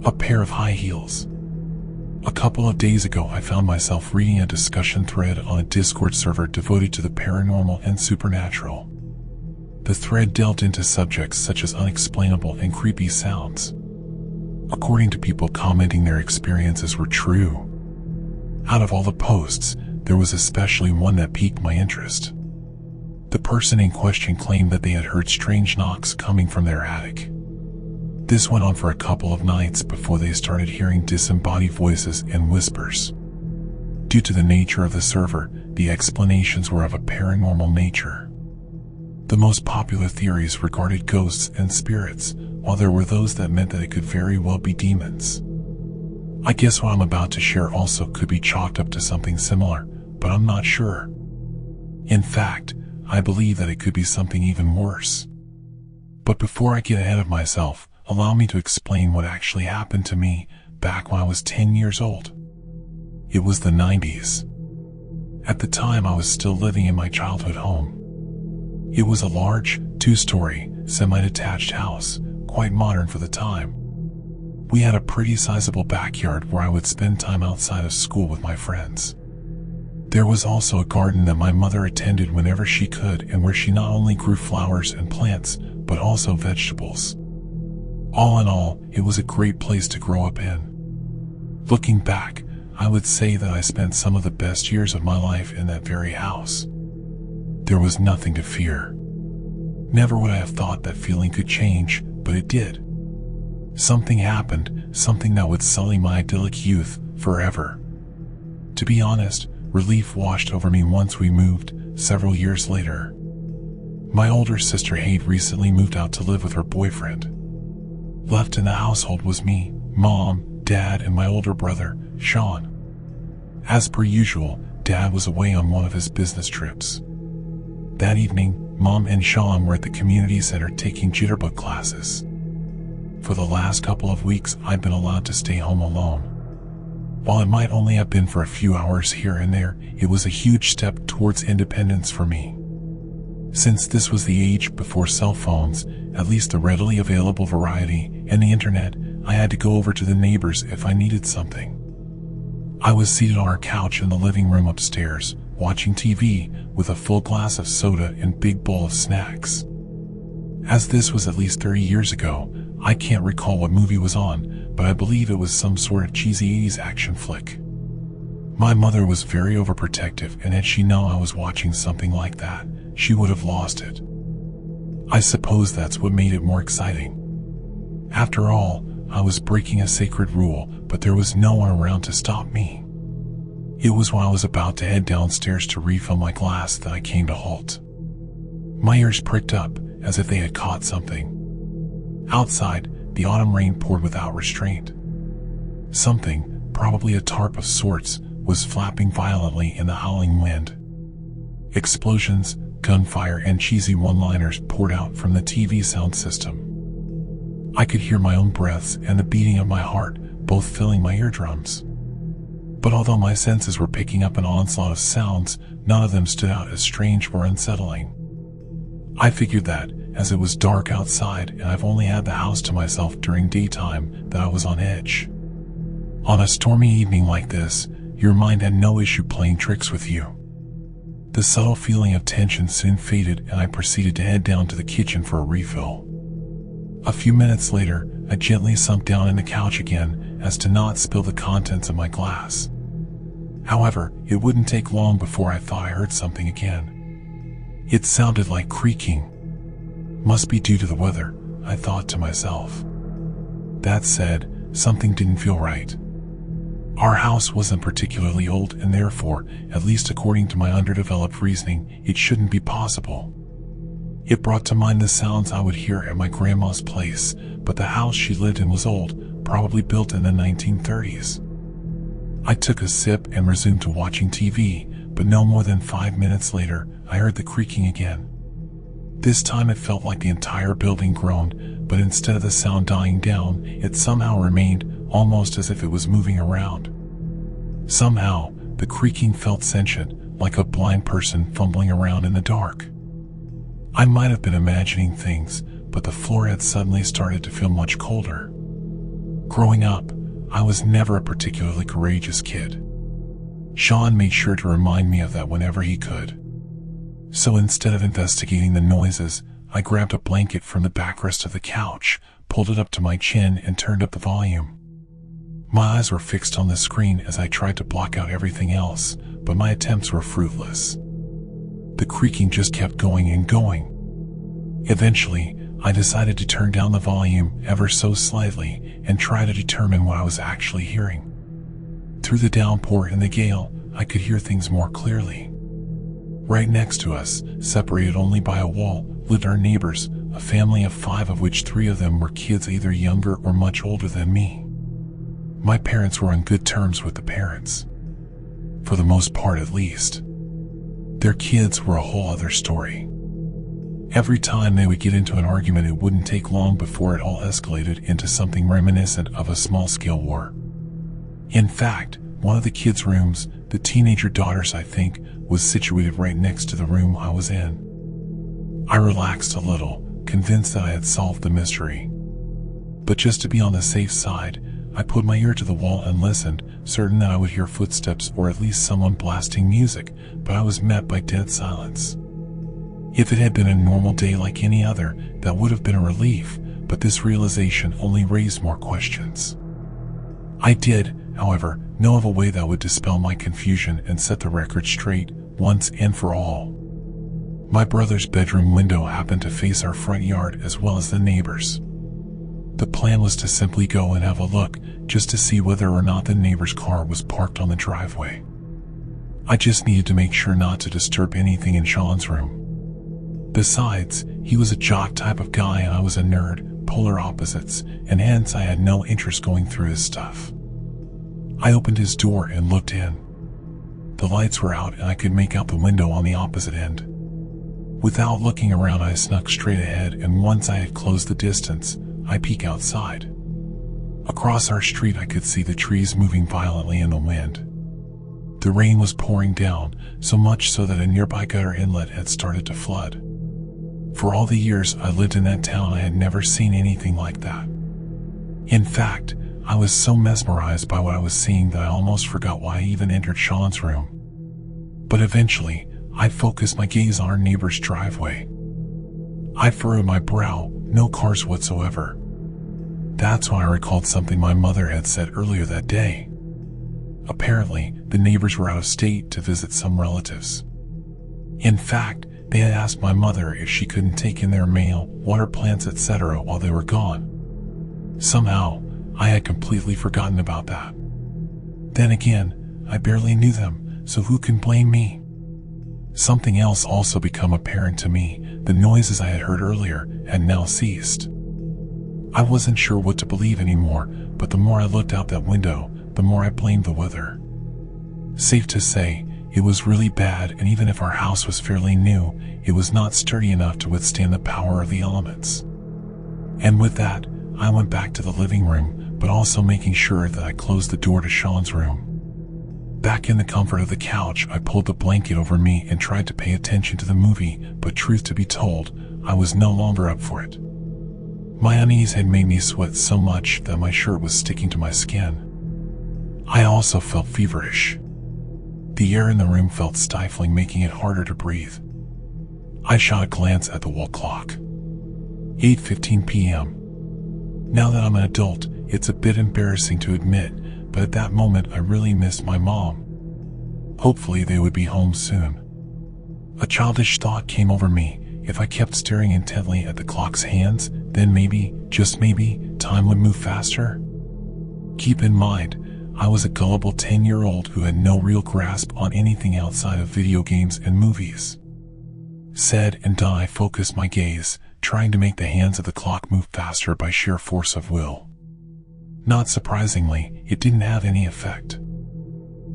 A pair of high heels. A couple of days ago, I found myself reading a discussion thread on a Discord server devoted to the paranormal and supernatural. The thread delved into subjects such as unexplainable and creepy sounds. According to people commenting, their experiences were true. Out of all the posts, there was especially one that piqued my interest. The person in question claimed that they had heard strange knocks coming from their attic. This went on for a couple of nights before they started hearing disembodied voices and whispers. Due to the nature of the server, the explanations were of a paranormal nature. The most popular theories regarded ghosts and spirits, while there were those that meant that it could very well be demons. I guess what I'm about to share also could be chalked up to something similar, but I'm not sure. In fact, I believe that it could be something even worse. But before I get ahead of myself, allow me to explain what actually happened to me back when I was 10 years old. It was the 90s. At the time, I was still living in my childhood home. It was a large, 2-story, semi-detached house, quite modern for the time. We had a pretty sizable backyard where I would spend time outside of school with my friends. There was also a garden that my mother attended whenever she could, and where she not only grew flowers and plants, but also vegetables. All in all, it was a great place to grow up in. Looking back, I would say that I spent some of the best years of my life in that very house. There was nothing to fear. Never would I have thought that feeling could change, but it did. Something happened, something that would sully my idyllic youth forever. To be honest, relief washed over me once we moved, several years later. My older sister had recently moved out to live with her boyfriend. Left in the household was me, Mom, Dad, and my older brother, Sean. As per usual, Dad was away on one of his business trips. That evening, Mom and Sean were at the community center taking jitterbug classes. For the last couple of weeks, I'd been allowed to stay home alone. While it might only have been for a few hours here and there, it was a huge step towards independence for me. Since this was the age before cell phones, at least the readily available variety, and the internet, I had to go over to the neighbors if I needed something. I was seated on our couch in the living room upstairs, watching TV, with a full glass of soda and big bowl of snacks. As this was at least 30 years ago, I can't recall what movie was on, but I believe it was some sort of cheesy 80s action flick. My mother was very overprotective, and had she known I was watching something like that, she would have lost it. I suppose that's what made it more exciting. After all, I was breaking a sacred rule, but there was no one around to stop me. It was when I was about to head downstairs to refill my glass that I came to halt. My ears pricked up, as if they had caught something. Outside, the autumn rain poured without restraint. Something, probably a tarp of sorts, was flapping violently in the howling wind. Explosions, gunfire, and cheesy one-liners poured out from the TV sound system. I could hear my own breaths and the beating of my heart, both filling my eardrums. But although my senses were picking up an onslaught of sounds, none of them stood out as strange or unsettling. I figured that, as it was dark outside and I've only had the house to myself during daytime, that I was on edge. On a stormy evening like this, your mind had no issue playing tricks with you. The subtle feeling of tension soon faded, and I proceeded to head down to the kitchen for a refill. A few minutes later, I gently sunk down in the couch again, as to not spill the contents of my glass. However, it wouldn't take long before I thought I heard something again. It sounded like creaking. Must be due to the weather, I thought to myself. That said, something didn't feel right. Our house wasn't particularly old, and therefore, at least according to my underdeveloped reasoning, it shouldn't be possible. It brought to mind the sounds I would hear at my grandma's place, but the house she lived in was old, probably built in the 1930s. I took a sip and resumed to watching TV, but no more than 5 minutes later, I heard the creaking again. This time it felt like the entire building groaned, but instead of the sound dying down, it somehow remained, almost as if it was moving around. Somehow, the creaking felt sentient, like a blind person fumbling around in the dark. I might have been imagining things, but the floor had suddenly started to feel much colder. Growing up, I was never a particularly courageous kid. Sean made sure to remind me of that whenever he could. So instead of investigating the noises, I grabbed a blanket from the backrest of the couch, pulled it up to my chin, and turned up the volume. My eyes were fixed on the screen as I tried to block out everything else, but my attempts were fruitless. The creaking just kept going and going. Eventually, I decided to turn down the volume ever so slightly and try to determine what I was actually hearing. Through the downpour and the gale, I could hear things more clearly. Right next to us, separated only by a wall, lived our neighbors, a family of 5, of which 3 of them were kids either younger or much older than me. My parents were on good terms with the parents. For the most part, at least. Their kids were a whole other story. Every time they would get into an argument, it wouldn't take long before it all escalated into something reminiscent of a small-scale war. In fact, one of the kids' rooms, the teenager daughter's I think, was situated right next to the room I was in. I relaxed a little, convinced that I had solved the mystery. But just to be on the safe side, I put my ear to the wall and listened, certain that I would hear footsteps or at least someone blasting music, but I was met by dead silence. If it had been a normal day like any other, that would have been a relief, but this realization only raised more questions. I did, however, know of a way that would dispel my confusion and set the record straight, once and for all. My brother's bedroom window happened to face our front yard as well as the neighbors'. The plan was to simply go and have a look, just to see whether or not the neighbor's car was parked on the driveway. I just needed to make sure not to disturb anything in Sean's room. Besides, he was a jock type of guy and I was a nerd, polar opposites, and hence I had no interest going through his stuff. I opened his door and looked in. The lights were out and I could make out the window on the opposite end. Without looking around, I snuck straight ahead, and once I had closed the distance, I peeked outside. Across our street I could see the trees moving violently in the wind. The rain was pouring down, so much so that a nearby gutter inlet had started to flood. For all the years I lived in that town, I had never seen anything like that. In fact, I was so mesmerized by what I was seeing that I almost forgot why I even entered Sean's room. But eventually, I focused my gaze on our neighbor's driveway. I furrowed my brow, no cars whatsoever. That's when I recalled something my mother had said earlier that day. Apparently, the neighbors were out of state to visit some relatives. In fact, they had asked my mother if she couldn't take in their mail, water plants, etc. while they were gone. Somehow, I had completely forgotten about that. Then again, I barely knew them, so who can blame me? Something else also became apparent to me. The noises I had heard earlier had now ceased. I wasn't sure what to believe anymore, but the more I looked out that window, the more I blamed the weather. Safe to say, it was really bad, and even if our house was fairly new, it was not sturdy enough to withstand the power of the elements. And with that, I went back to the living room, but also making sure that I closed the door to Sean's room. Back in the comfort of the couch, I pulled the blanket over me and tried to pay attention to the movie, but truth to be told, I was no longer up for it. My unease had made me sweat so much that my shirt was sticking to my skin. I also felt feverish. The air in the room felt stifling, making it harder to breathe. I shot a glance at the wall clock. 8:15 p.m. Now that I'm an adult, it's a bit embarrassing to admit, but at that moment I really missed my mom. Hopefully they would be home soon. A childish thought came over me. If I kept staring intently at the clock's hands, then maybe, just maybe, time would move faster. Keep in mind, I was a gullible 10-year-old who had no real grasp on anything outside of video games and movies. Said and done, I focused my gaze, trying to make the hands of the clock move faster by sheer force of will. Not surprisingly, it didn't have any effect.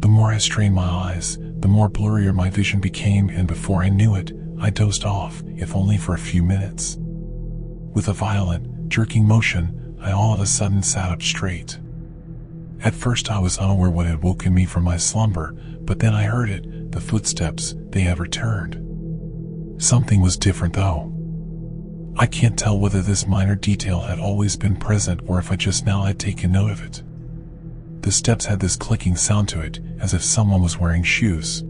The more I strained my eyes, the more blurrier my vision became, and before I knew it, I dozed off, if only for a few minutes. With a violent, jerking motion, I all of a sudden sat up straight. At first I was unaware what had woken me from my slumber, but then I heard it, the footsteps. They had returned. Something was different though. I can't tell whether this minor detail had always been present or if I just now had taken note of it. The steps had this clicking sound to it, as if someone was wearing shoes.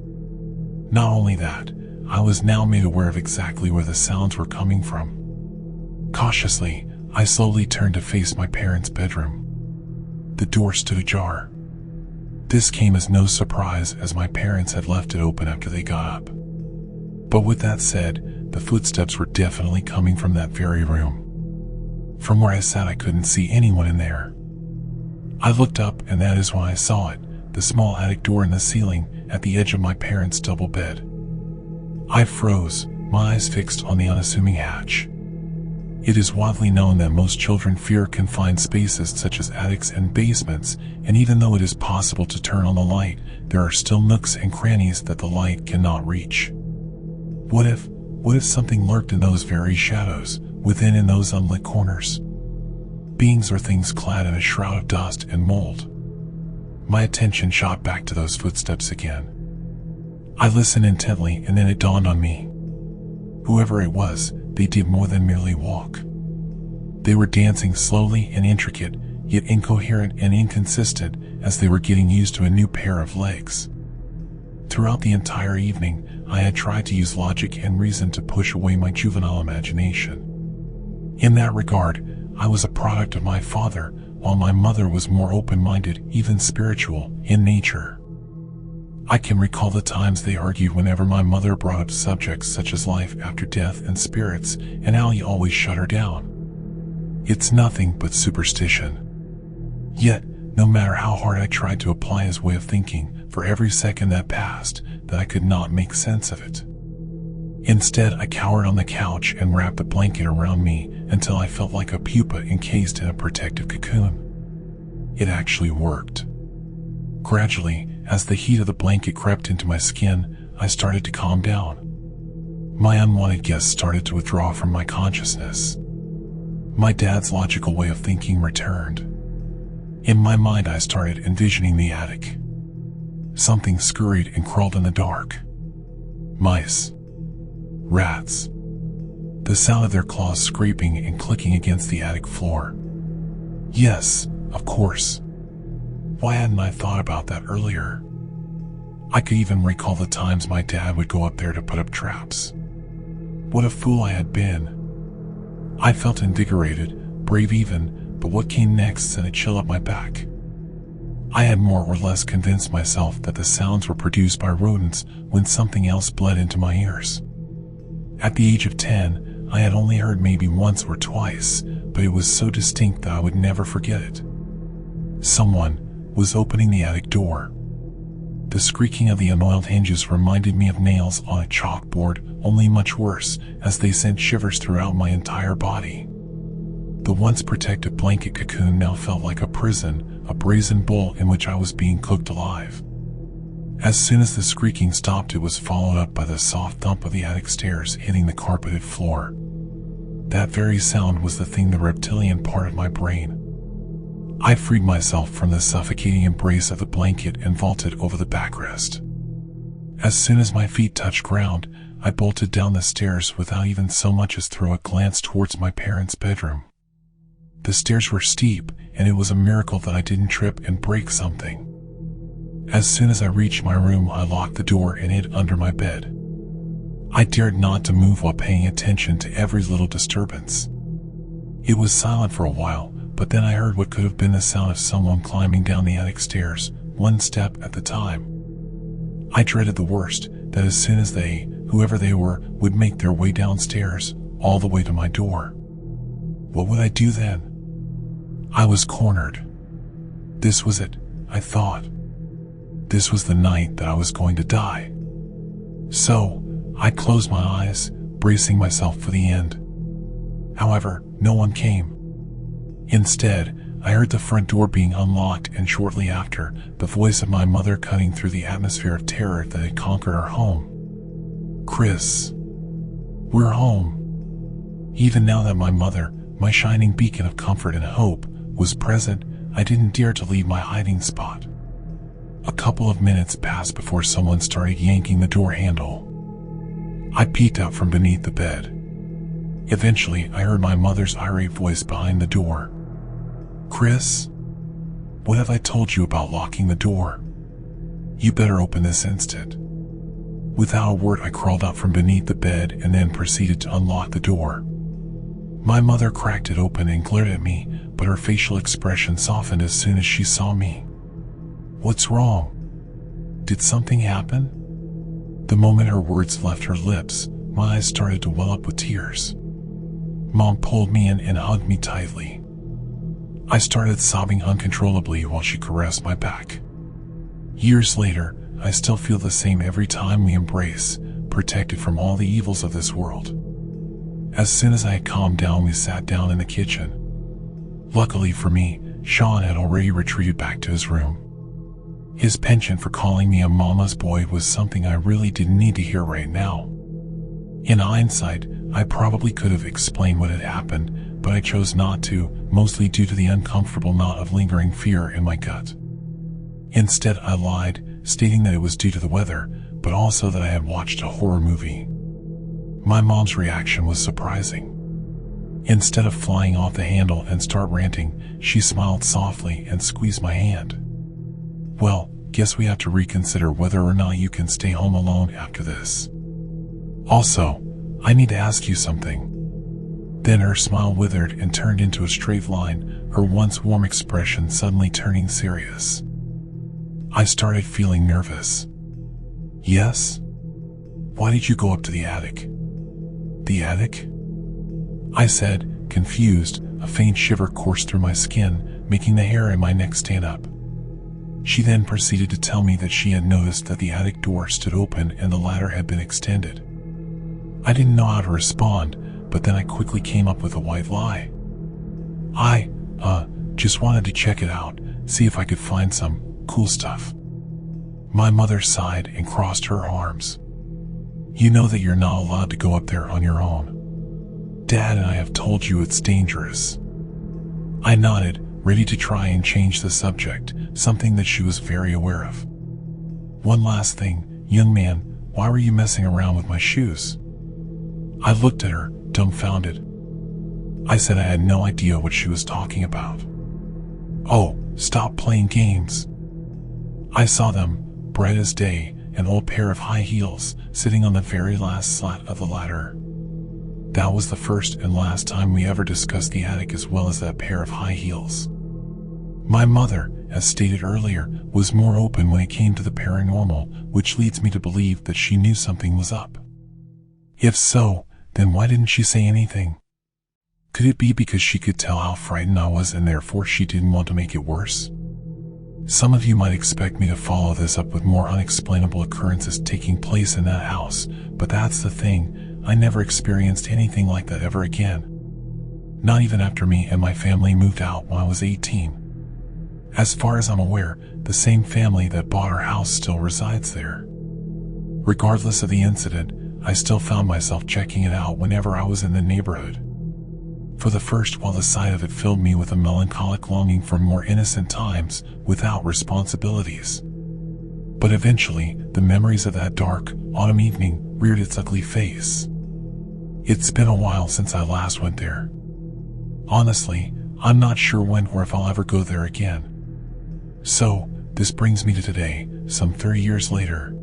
Not only that, I was now made aware of exactly where the sounds were coming from. Cautiously, I slowly turned to face my parents' bedroom. The door stood ajar. This came as no surprise, as my parents had left it open after they got up. But with that said, the footsteps were definitely coming from that very room. From where I sat, I couldn't see anyone in there. I looked up, and that is when I saw it, the small attic door in the ceiling at the edge of my parents' double bed. I froze, my eyes fixed on the unassuming hatch. It is widely known that most children fear confined spaces such as attics and basements, and even though it is possible to turn on the light, there are still nooks and crannies that the light cannot reach. What if something lurked in those very shadows, within in those unlit corners? Beings or things clad in a shroud of dust and mold. My attention shot back to those footsteps again. I listened intently, and then it dawned on me. Whoever it was, they did more than merely walk. They were dancing slowly and intricate, yet incoherent and inconsistent, as they were getting used to a new pair of legs. Throughout the entire evening, I had tried to use logic and reason to push away my juvenile imagination. In that regard, I was a product of my father, while my mother was more open-minded, even spiritual, in nature. I can recall the times they argued whenever my mother brought up subjects such as life after death and spirits, and how he always shut her down. It's nothing but superstition. Yet, no matter how hard I tried to apply his way of thinking, for every second that passed, that I could not make sense of it. Instead, I cowered on the couch and wrapped a blanket around me until I felt like a pupa encased in a protective cocoon. It actually worked. Gradually, as the heat of the blanket crept into my skin, I started to calm down. My unwanted guests started to withdraw from my consciousness. My dad's logical way of thinking returned. In my mind, I started envisioning the attic. Something scurried and crawled in the dark. Mice. Rats. The sound of their claws scraping and clicking against the attic floor. Yes, of course. Why hadn't I thought about that earlier? I could even recall the times my dad would go up there to put up traps. What a fool I had been. I felt invigorated, brave even, but what came next sent a chill up my back. I had more or less convinced myself that the sounds were produced by rodents when something else bled into my ears. At the age of 10, I had only heard maybe once or twice, but it was so distinct that I would never forget it. Someone was opening the attic door. The squeaking of the unoiled hinges reminded me of nails on a chalkboard, only much worse, as they sent shivers throughout my entire body. The once protected blanket cocoon now felt like a prison, a brazen bull in which I was being cooked alive. As soon as the squeaking stopped, it was followed up by the soft thump of the attic stairs hitting the carpeted floor. That very sound was the thing the reptilian part of my brain. I freed myself from the suffocating embrace of the blanket and vaulted over the backrest. As soon as my feet touched ground, I bolted down the stairs without even so much as throw a glance towards my parents' bedroom. The stairs were steep, and it was a miracle that I didn't trip and break something. As soon as I reached my room, I locked the door and hid under my bed. I dared not to move while paying attention to every little disturbance. It was silent for a while, but then I heard what could have been the sound of someone climbing down the attic stairs, one step at a time. I dreaded the worst, that as soon as they, whoever they were, would make their way downstairs, all the way to my door. What would I do then? I was cornered. This was it, I thought. This was the night that I was going to die. So, I closed my eyes, bracing myself for the end. However, no one came. Instead, I heard the front door being unlocked, and shortly after, the voice of my mother cutting through the atmosphere of terror that had conquered our home. "Chris, we're home." Even now that my mother, my shining beacon of comfort and hope, was present, I didn't dare to leave my hiding spot. A couple of minutes passed before someone started yanking the door handle. I peeked out from beneath the bed. Eventually, I heard my mother's irate voice behind the door. "Chris, what have I told you about locking the door? You better open this instant." Without a word, I crawled out from beneath the bed and then proceeded to unlock the door. My mother cracked it open and glared at me, but her facial expression softened as soon as she saw me. "What's wrong? Did something happen?" The moment her words left her lips, my eyes started to well up with tears. Mom pulled me in and hugged me tightly. I started sobbing uncontrollably while she caressed my back. Years later, I still feel the same every time we embrace, protected from all the evils of this world. As soon as I had calmed down, we sat down in the kitchen. Luckily for me, Sean had already retreated back to his room. His penchant for calling me a mama's boy was something I really didn't need to hear right now. In hindsight, I probably could have explained what had happened, but I chose not to, mostly due to the uncomfortable knot of lingering fear in my gut. Instead, I lied, stating that it was due to the weather, but also that I had watched a horror movie. My mom's reaction was surprising. Instead of flying off the handle and start ranting, she smiled softly and squeezed my hand. "Well, guess we have to reconsider whether or not you can stay home alone after this. Also, I need to ask you something." Then her smile withered and turned into a straight line, her once warm expression suddenly turning serious. I started feeling nervous. "Yes? Why did you go up to the attic?" "The attic?" I said, confused. A faint shiver coursed through my skin, making the hair in my neck stand up. She then proceeded to tell me that she had noticed that the attic door stood open and the ladder had been extended. I didn't know how to respond, but then I quickly came up with a white lie. I just wanted to check it out, see if I could find some cool stuff." My mother sighed and crossed her arms. "You know that you're not allowed to go up there on your own. Dad and I have told you it's dangerous." I nodded, ready to try and change the subject, something that she was very aware of. "One last thing, young man, why were you messing around with my shoes?" I looked at her, dumbfounded. I said I had no idea what she was talking about. "Oh, stop playing games." I saw them, bright as day, an old pair of high heels, sitting on the very last slat of the ladder. That was the first and last time we ever discussed the attic as well as that pair of high heels. My mother, as stated earlier, was more open when it came to the paranormal, which leads me to believe that she knew something was up. If so, then why didn't she say anything? Could it be because she could tell how frightened I was and therefore she didn't want to make it worse? Some of you might expect me to follow this up with more unexplainable occurrences taking place in that house, but that's the thing, I never experienced anything like that ever again. Not even after me and my family moved out when I was 18. As far as I'm aware, the same family that bought our house still resides there. Regardless of the incident, I still found myself checking it out whenever I was in the neighborhood. For the first while, the sight of it filled me with a melancholic longing for more innocent times without responsibilities. But eventually, the memories of that dark, autumn evening reared its ugly face. It's been a while since I last went there. Honestly, I'm not sure when or if I'll ever go there again. So, this brings me to today, some 30 years later.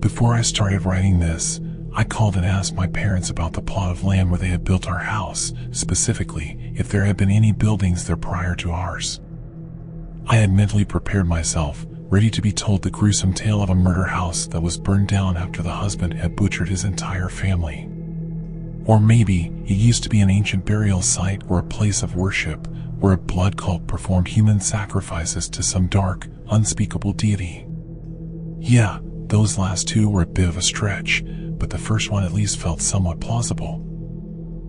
Before I started writing this, I called and asked my parents about the plot of land where they had built our house, specifically if there had been any buildings there prior to ours. I had mentally prepared myself, ready to be told the gruesome tale of a murder house that was burned down after the husband had butchered his entire family. Or maybe it used to be an ancient burial site or a place of worship where a blood cult performed human sacrifices to some dark, unspeakable deity. Yeah, those last two were a bit of a stretch, but the first one at least felt somewhat plausible.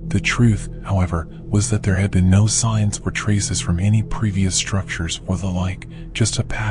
The truth, however, was that there had been no signs or traces from any previous structures or the like, just a pattern